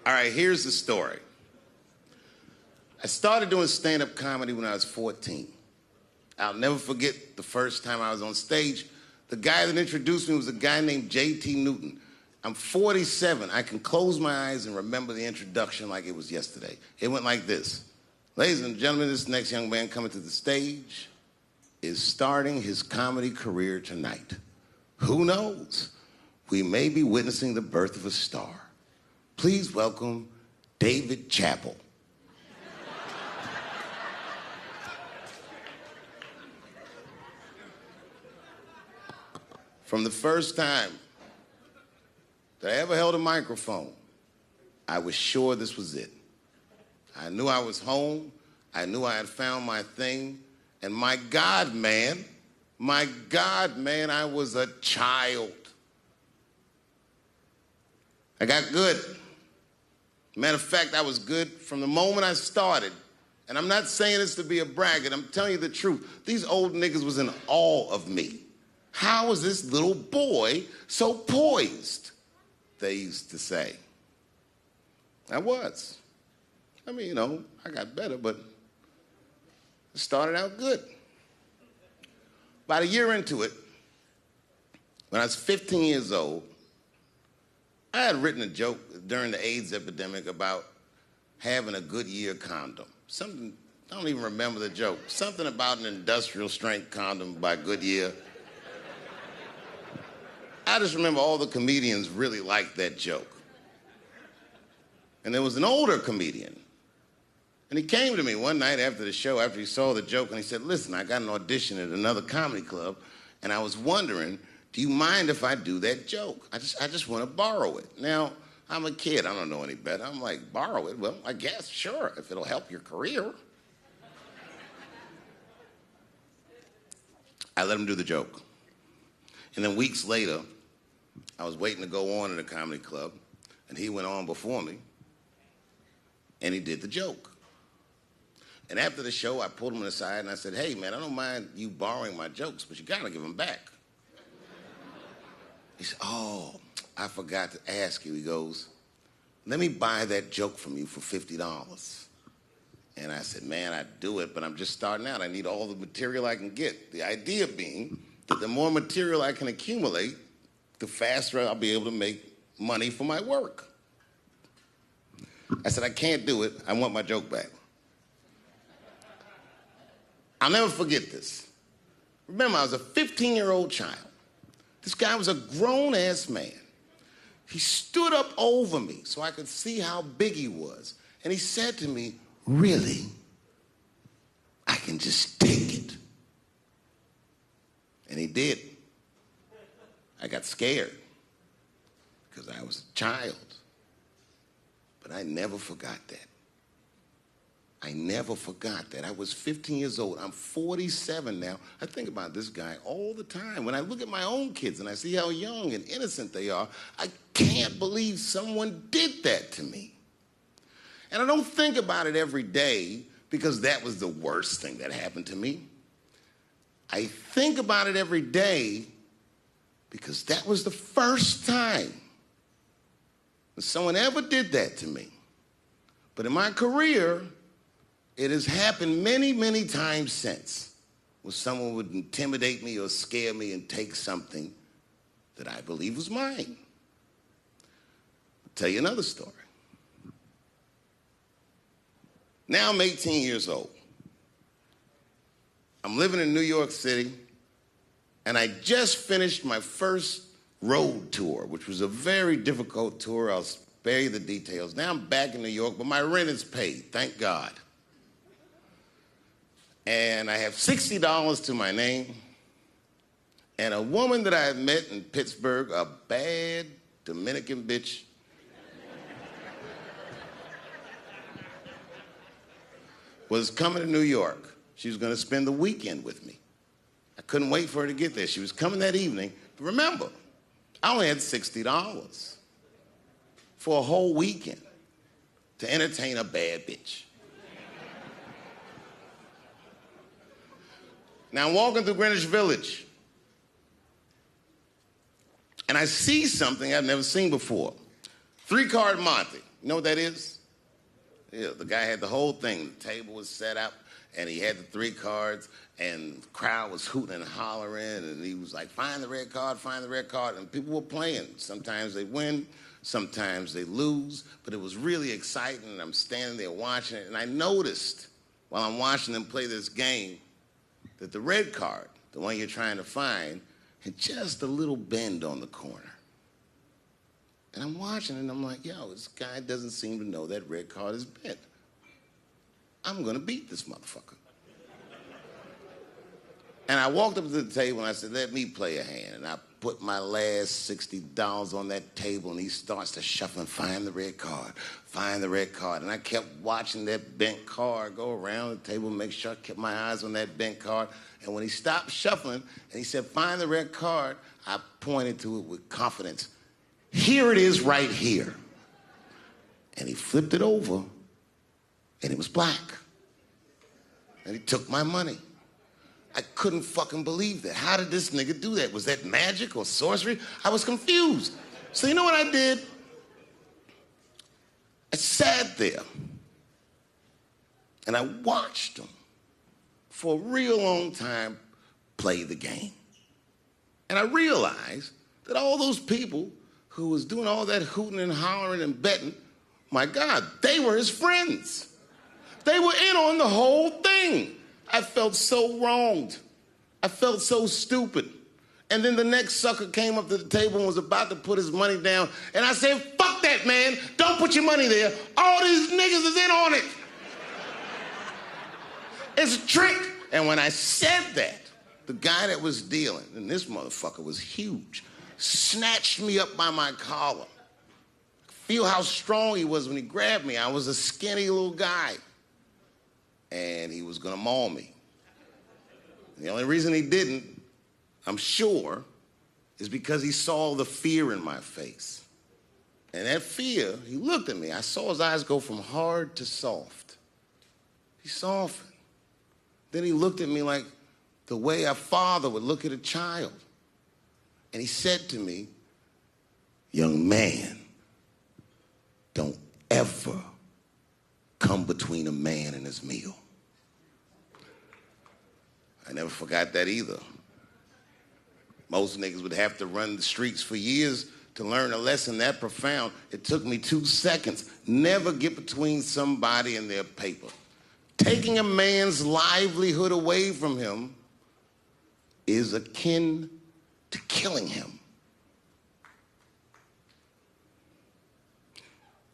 All right, here's the story. I started doing stand-up comedy when I was 14. I'll never forget the first time I was on stage. The guy that introduced me was a guy named J.T. Newton. I'm 47. I can close my eyes and remember the introduction like it was yesterday. It went like this. Ladies and gentlemen, this next young man coming to the stage is starting his comedy career tonight. Who knows? We may be witnessing the birth of a star. Please welcome David Chappelle. From the first time that I ever held a microphone, I was sure this was it. I knew I was home. I knew I had found my thing. And my God, man, I was a child. I got good. Matter of fact, I was good from the moment I started. And I'm not saying this to be a braggart. I'm telling you the truth. These old niggas was in awe of me. How is this little boy so poised? They used to say. I was. I mean, you know, I got better, but it started out good. About a year into it, when I was 15 years old, I had written a joke during the AIDS epidemic about having a Goodyear condom. Something, I don't even remember the joke. Something about an industrial strength condom by Goodyear. I just remember all the comedians really liked that joke. And there was an older comedian. And he came to me one night after the show, after he saw the joke, and he said, listen, I got an audition at another comedy club, and I was wondering, do you mind if I do that joke? I just want to borrow it. Now, I'm a kid. I don't know any better. I'm like, borrow it? Well, I guess, sure, if it'll help your career. I let him do the joke. And then weeks later, I was waiting to go on in a comedy club, and he went on before me, and he did the joke. And after the show, I pulled him aside, and I said, hey, man, I don't mind you borrowing my jokes, but you got to give them back. He said, oh, I forgot to ask you. He goes, let me buy that joke from you for $50. And I said, man, I'd do it, but I'm just starting out. I need all the material I can get. The idea being that the more material I can accumulate, the faster I'll be able to make money for my work. I said, I can't do it. I want my joke back. I'll never forget this. Remember, I was a 15-year-old child. This guy was a grown-ass man. He stood up over me so I could see how big he was. And he said to me, really? I can just take it. And he did. I got scared because I was a child. But I never forgot that. I never forgot that. I was 15 years old. I'm 47 now. I think about this guy all the time. When I look at my own kids and I see how young and innocent they are, I can't believe someone did that to me. And I don't think about it every day because that was the worst thing that happened to me. I think about it every day because that was the first time that someone ever did that to me. But in my career, it has happened many, many times since, where someone would intimidate me or scare me and take something that I believe was mine. I'll tell you another story. Now I'm 18 years old. I'm living in New York City, and I just finished my first road tour, which was a very difficult tour. I'll spare you the details. Now I'm back in New York, but my rent is paid, thank God. And I have $60 to my name, and a woman that I had met in Pittsburgh, a bad Dominican bitch, was coming to New York. She was going to spend the weekend with me. I couldn't wait for her to get there. She was coming that evening. But remember, I only had $60 for a whole weekend to entertain a bad bitch. Now I'm walking through Greenwich Village, and I see something I've never seen before. 3-card Monte. You know what that is? Yeah, the guy had the whole thing. The table was set up, and he had the 3 cards, and the crowd was hooting and hollering, and he was like, find the red card, find the red card, and people were playing. Sometimes they win, sometimes they lose, but it was really exciting, and I'm standing there watching it, and I noticed while I'm watching them play this game that the red card, the one you're trying to find, had just a little bend on the corner. And I'm watching it, and I'm like, yo, this guy doesn't seem to know that red card is bent. I'm gonna beat this motherfucker. And I walked up to the table, and I said, let me play a hand. And I put my last $60 on that table, and he starts to shuffle and find the red card, find the red card. And I kept watching that bent card go around the table, make sure I kept my eyes on that bent card. And when he stopped shuffling, and he said, find the red card, I pointed to it with confidence. Here it is right here. And he flipped it over, and it was black. And he took my money. I couldn't fucking believe that. How did this nigga do that? Was that magic or sorcery? I was confused. So you know what I did? I sat there and I watched him for a real long time play the game. And I realized that all those people who was doing all that hooting and hollering and betting, my God, they were his friends. They were in on the whole thing. I felt so wronged. I felt so stupid. And then the next sucker came up to the table and was about to put his money down. And I said, fuck that, man. Don't put your money there. All these niggas is in on it. It's a trick. And when I said that, the guy that was dealing, and this motherfucker was huge, snatched me up by my collar. Feel how strong he was when he grabbed me. I was a skinny little guy. And he was gonna maul me. And the only reason he didn't, I'm sure, is because he saw the fear in my face. And that fear, he looked at me. I saw his eyes go from hard to soft. He softened. Then he looked at me like the way a father would look at a child. And he said to me, young man, don't ever come between a man and his meal. I never forgot that either. Most niggas would have to run the streets for years to learn a lesson that profound. It took me 2 seconds. Never get between somebody and their paper. Taking a man's livelihood away from him is akin to killing him.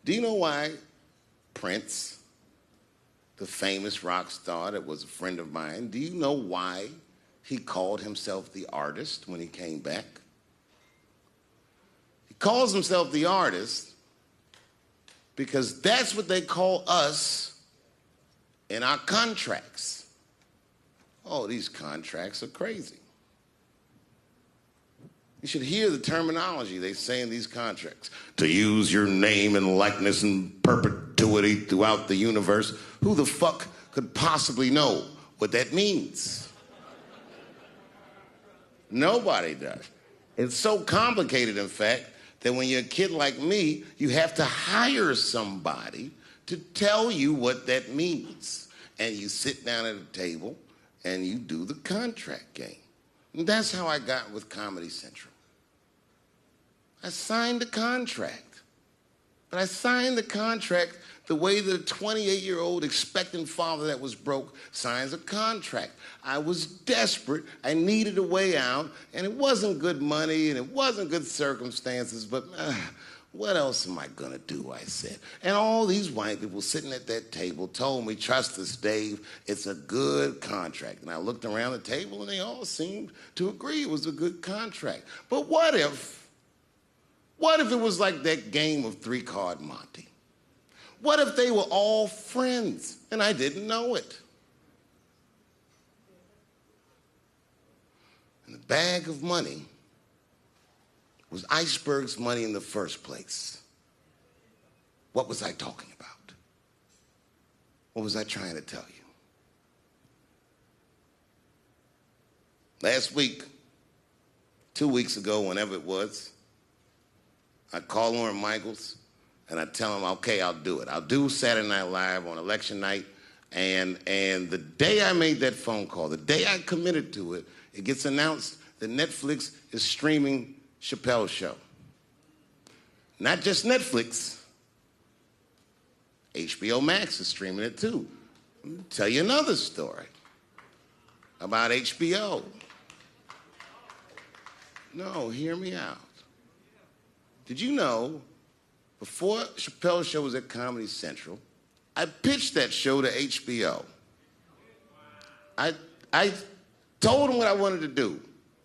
Do you know why Prince, the famous rock star that was a friend of mine, do you know why he called himself the artist when he came back? He calls himself the artist because that's what they call us in our contracts. Oh, these contracts are crazy. You should hear the terminology they say in these contracts. To use your name and likeness in perpetuity throughout the universe. Who the fuck could possibly know what that means? Nobody does. It's so complicated, in fact, that when you're a kid like me, you have to hire somebody to tell you what that means. And you sit down at a table and you do the contract game. And that's how I got with Comedy Central. I signed a contract. But I signed the contract the way that a 28-year-old expectant father that was broke signs a contract. I was desperate. I needed a way out. And it wasn't good money and it wasn't good circumstances. But what else am I going to do, I said. And all these white people sitting at that table told me, trust us, Dave, it's a good contract. And I looked around the table and they all seemed to agree it was a good contract. But what if it was like that game of 3-card Monte? What if they were all friends and I didn't know it? And the bag of money was Iceberg's money in the first place. What was I talking about? What was I trying to tell you? Last week, 2 weeks ago, whenever it was, I called Lauren Michaels And I tell them, okay, I'll do it. I'll do Saturday Night Live on election night. And the day I made that phone call, the day I committed to it, it gets announced that Netflix is streaming Chappelle's show. Not just Netflix. HBO Max is streaming it too. Let me tell you another story about HBO. No, hear me out. Did you know, before Chappelle's show was at Comedy Central, I pitched that show to HBO. I told them what I wanted to do.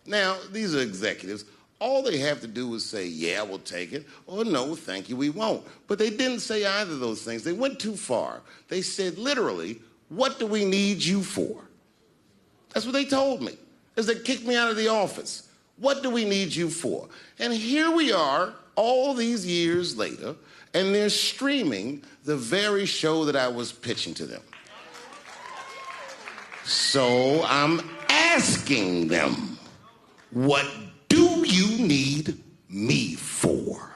Now, these are executives. All they have to do is say, yeah, we'll take it, or no, thank you, we won't. But they didn't say either of those things. They went too far. They said, literally, what do we need you for? That's what they told me, as they kicked me out of the office. What do we need you for? And here we are, all these years later, and they're streaming the very show that I was pitching to them. So I'm asking them, what do you need me for?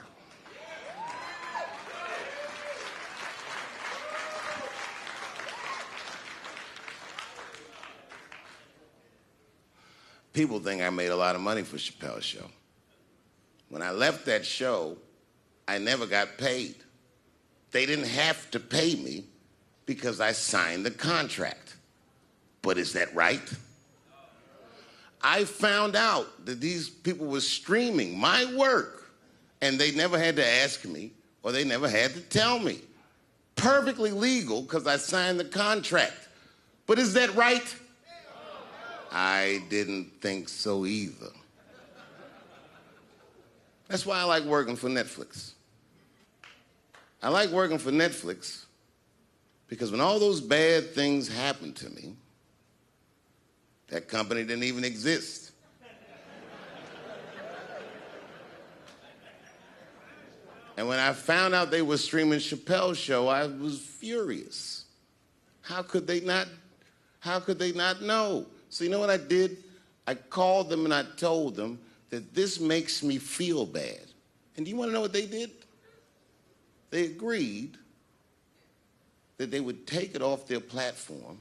People think I made a lot of money for Chappelle's show. When I left that show, I never got paid. They didn't have to pay me because I signed the contract. But is that right? I found out that these people were streaming my work, and they never had to ask me, or they never had to tell me. Perfectly legal because I signed the contract. But is that right? I didn't think so either. That's why I like working for Netflix. I like working for Netflix because when all those bad things happened to me, that company didn't even exist. And when I found out they were streaming Chappelle's show, I was furious. How could they not know? So you know what I did? I called them and I told them that this makes me feel bad. And do you want to know what they did? They agreed that they would take it off their platform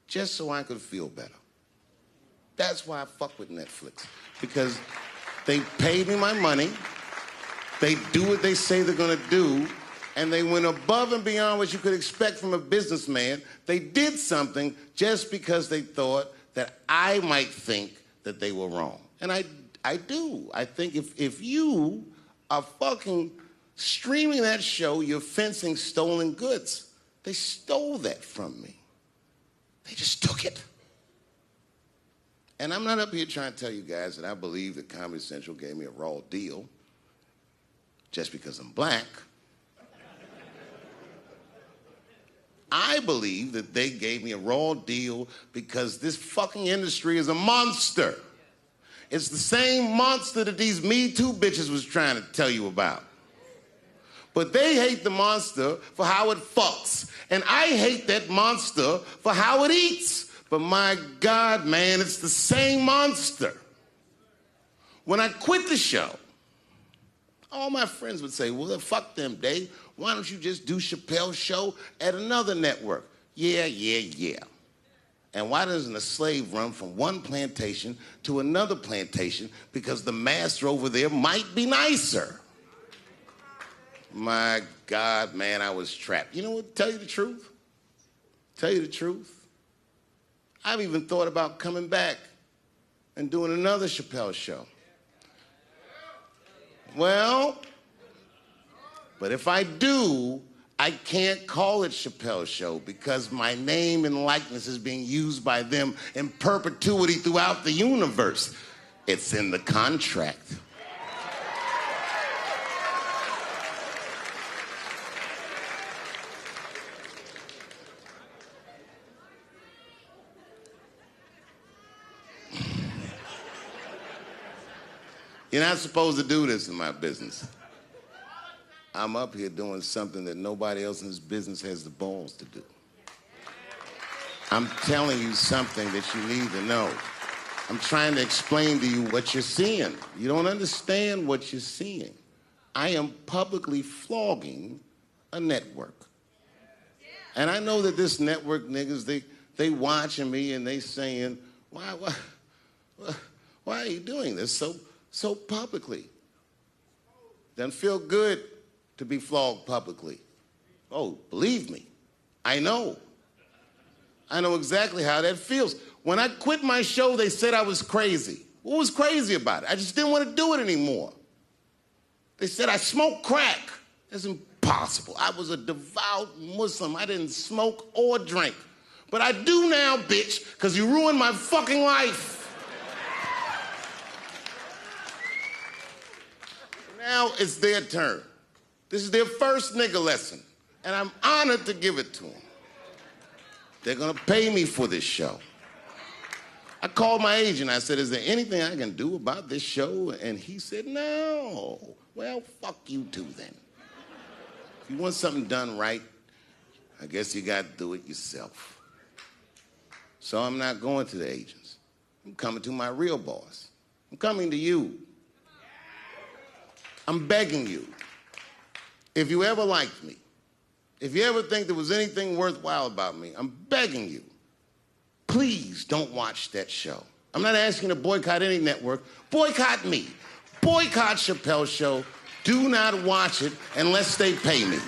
just so I could feel better. That's why I fuck with Netflix, because they paid me my money, they do what they say they're gonna do, and they went above and beyond what you could expect from a businessman. They did something just because they thought that I might think that they were wrong. And I do. I think if you are fucking streaming that show, you're fencing stolen goods. They stole that from me. They just took it. And I'm not up here trying to tell you guys that I believe that Comedy Central gave me a raw deal just because I'm black. I believe that they gave me a raw deal because this fucking industry is a monster. It's the same monster that these Me Too bitches was trying to tell you about. But they hate the monster for how it fucks. And I hate that monster for how it eats. But my God, man, it's the same monster. When I quit the show, all my friends would say, well, fuck them, Dave. Why don't you just do Chappelle's show at another network? Yeah. And why doesn't a slave run from one plantation to another plantation because the master over there might be nicer? My God, man, I was trapped. You know what? Tell you the truth. I've even thought about coming back and doing another Chappelle show. Well, but if I do, I can't call it Chappelle's show because my name and likeness is being used by them in perpetuity throughout the universe. It's in the contract. You're not supposed to do this in my business. I'm up here doing something that nobody else in this business has the balls to do. I'm telling you something that you need to know. I'm trying to explain to you what you're seeing. You don't understand what you're seeing. I am publicly flogging a network. And I know that this network niggas, they watching me and they saying, why are you doing this so publicly? Doesn't feel good to be flogged publicly. Oh, believe me, I know. I know exactly how that feels. When I quit my show, they said I was crazy. What was crazy about it? I just didn't want to do it anymore. They said I smoked crack. That's impossible. I was a devout Muslim. I didn't smoke or drink. But I do now, bitch, because you ruined my fucking life. Now it's their turn. This is their first nigga lesson, and I'm honored to give it to them. They're gonna pay me for this show. I called my agent. I said, is there anything I can do about this show? And he said, no. Well, fuck you too then. If you want something done right, I guess you got to do it yourself. So I'm not going to the agents. I'm coming to my real boss. I'm coming to you. I'm begging you. If you ever liked me, if you ever think there was anything worthwhile about me, I'm begging you. Please don't watch that show. I'm not asking you to boycott any network. Boycott me. Boycott Chappelle's show. Do not watch it unless they pay me.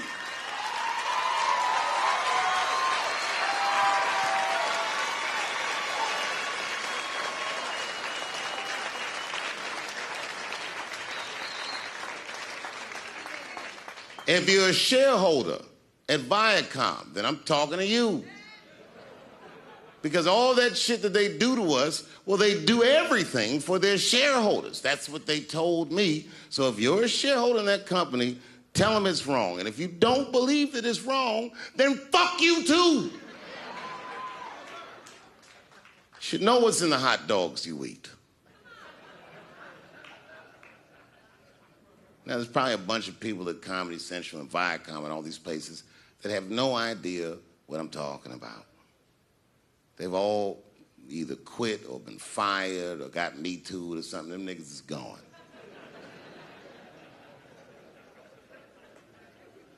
If you're a shareholder at Viacom, then I'm talking to you. Because all that shit that they do to us, well, they do everything for their shareholders. That's what they told me. So if you're a shareholder in that company, tell them it's wrong. And if you don't believe that it's wrong, then fuck you too. You should know what's in the hot dogs you eat. Now, there's probably a bunch of people at Comedy Central and Viacom and all these places that have no idea what I'm talking about. They've all either quit or been fired or got Me Too'd or something. Them niggas is gone.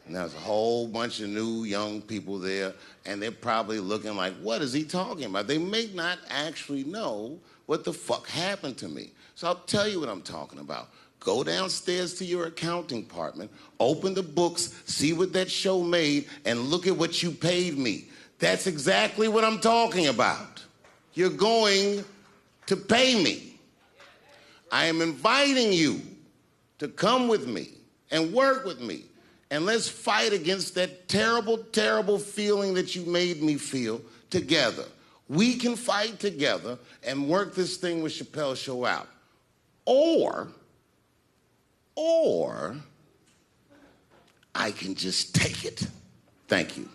And there's a whole bunch of new young people there, and they're probably looking like, what is he talking about? They may not actually know what the fuck happened to me. So I'll tell you what I'm talking about. Go downstairs to your accounting department, open the books, see what that show made, and look at what you paid me. That's exactly what I'm talking about. You're going to pay me. I am inviting you to come with me and work with me, and let's fight against that terrible, terrible feeling that you made me feel together. We can fight together and work this thing with Chappelle's show out. Or I can just take it. Thank you.